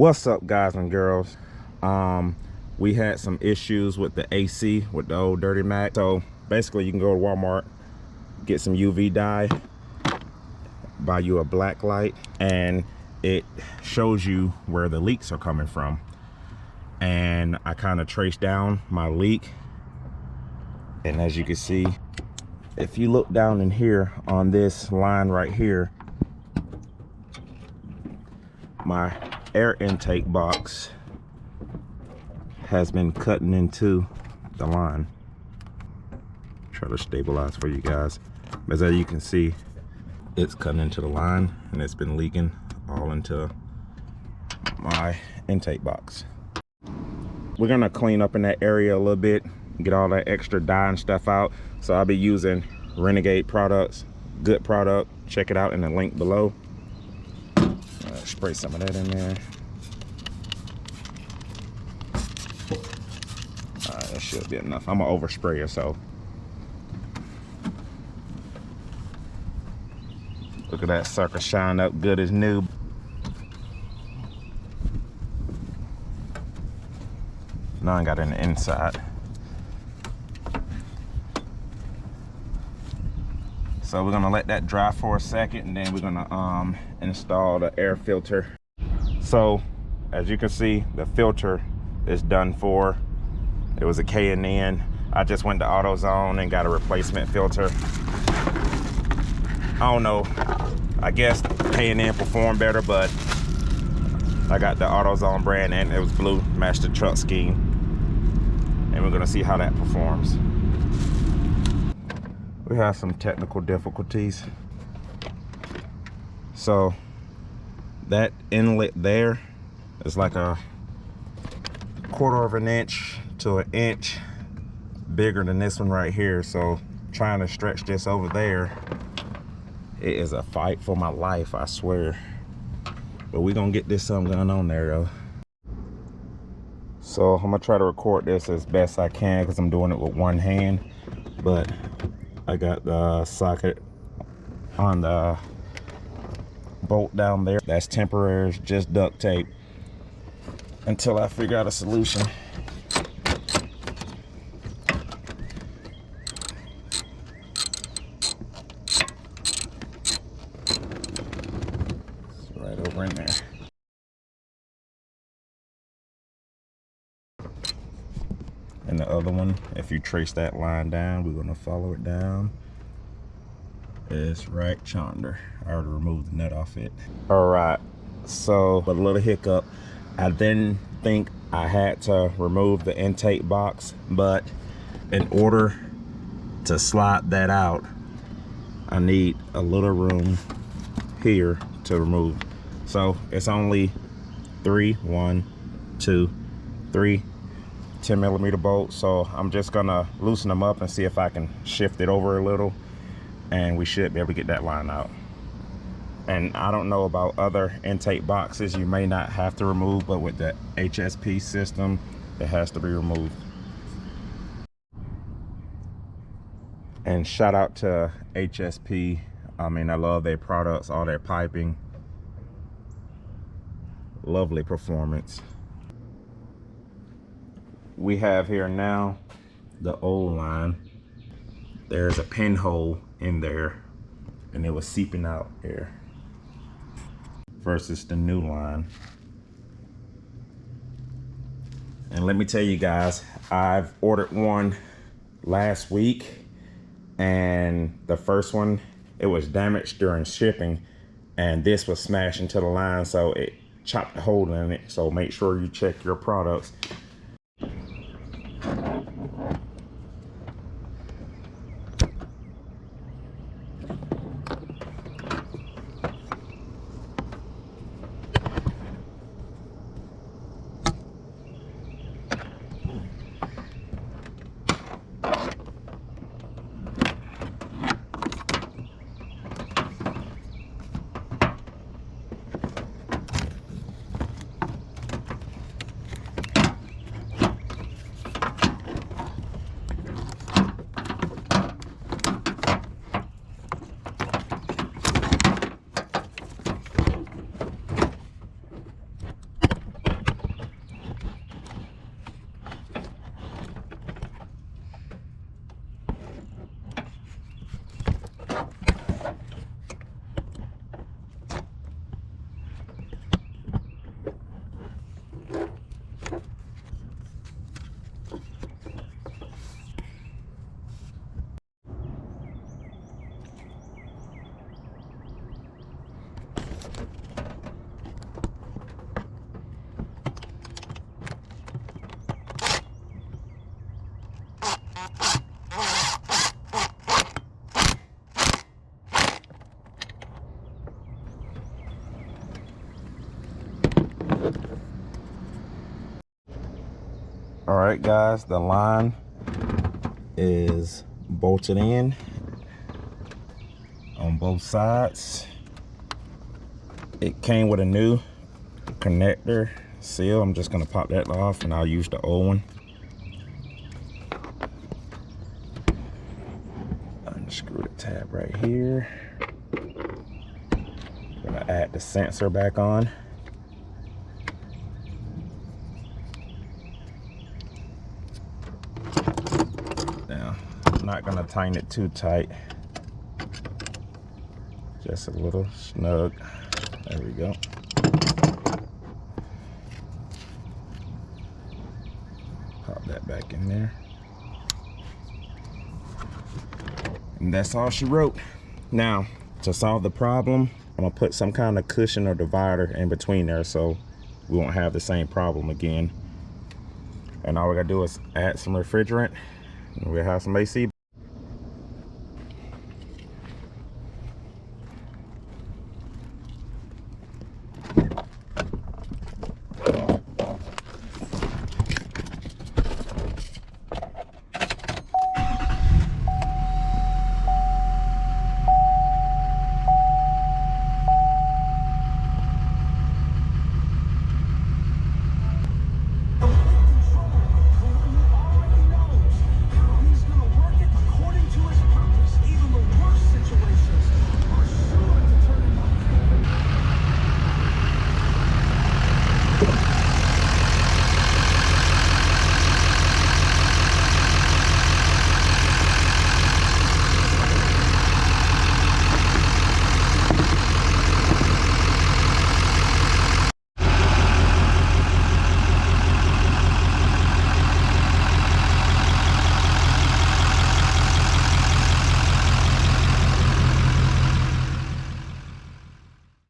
What's up, guys and girls? We had some issues with the AC with the old Duramax. So basically you can go to Walmart, get some UV dye, buy you a black light, and it shows you where the leaks are coming from. And I kind of traced down my leak, and as you can see, if you look down in here on this line right here, my air intake box has been cutting into the line. Try to stabilize for you guys. As you can see, it's cutting into the line and it's been leaking all into my intake box. We're gonna clean up in that area a little bit, get all that extra dye and stuff out. So I'll be using Renegade products, good product. Check it out in the link below. Spray some of that in there. That should be enough. I'm gonna overspray it, so. Look at that sucker shine up good as new. None got in the inside. So we're gonna let that dry for a second, and then we're gonna install the air filter. So as you can see, the filter is done for. It was a K&N. I just went to AutoZone and got a replacement filter. I don't know, I guess K&N performed better, but I got the AutoZone brand and it was blue, matched the truck scheme. And we're gonna see how that performs. We have some technical difficulties. So that inlet there is like a 1/4 of an inch to an inch bigger than this one right here. So trying to stretch this over there, it is a fight for my life, I swear. But we're gonna get this something going on there though. So I'm gonna try to record this as best I can because I'm doing it with one hand. But I got the socket on the bolt down there. That's temporary, just duct tape until I figure out a solution. It's right over in there. And the other one, if you trace that line down, we're gonna follow it down. It's right yonder. I already removed the nut off it. All right, so a little hiccup. I didn't think I had to remove the intake box, but in order to slide that out, I need a little room here to remove. So it's only 3, 1, 2, 3 10mm bolts. So I'm just gonna loosen them up and see if I can shift it over a little, and we should be able to get that line out. And I don't know about other intake boxes, you may not have to remove, but with the HSP system, it has to be removed. And shout out to HSP. I mean, I love their products, all their piping. Lovely performance. We have here now the old line. There's a pinhole in there and it was seeping out here versus the new line. And let me tell you guys, I've ordered one last week, and the first one, it was damaged during shipping, and this was smashed into the line, so it chopped a hole in it. So make sure you check your products. right, guys, the line is bolted in on both sides. It came with a new connector seal. I'm just gonna pop that off and I'll use the old one. Unscrew the tab right here. I'm gonna add the sensor back on. Now, I'm not gonna tighten it too tight. Just a little snug. There we go. Pop that back in there. And that's all she wrote. Now, to solve the problem, I'm gonna put some kind of cushion or divider in between there so we won't have the same problem again. And all we gotta do is add some refrigerant and we'll have some AC.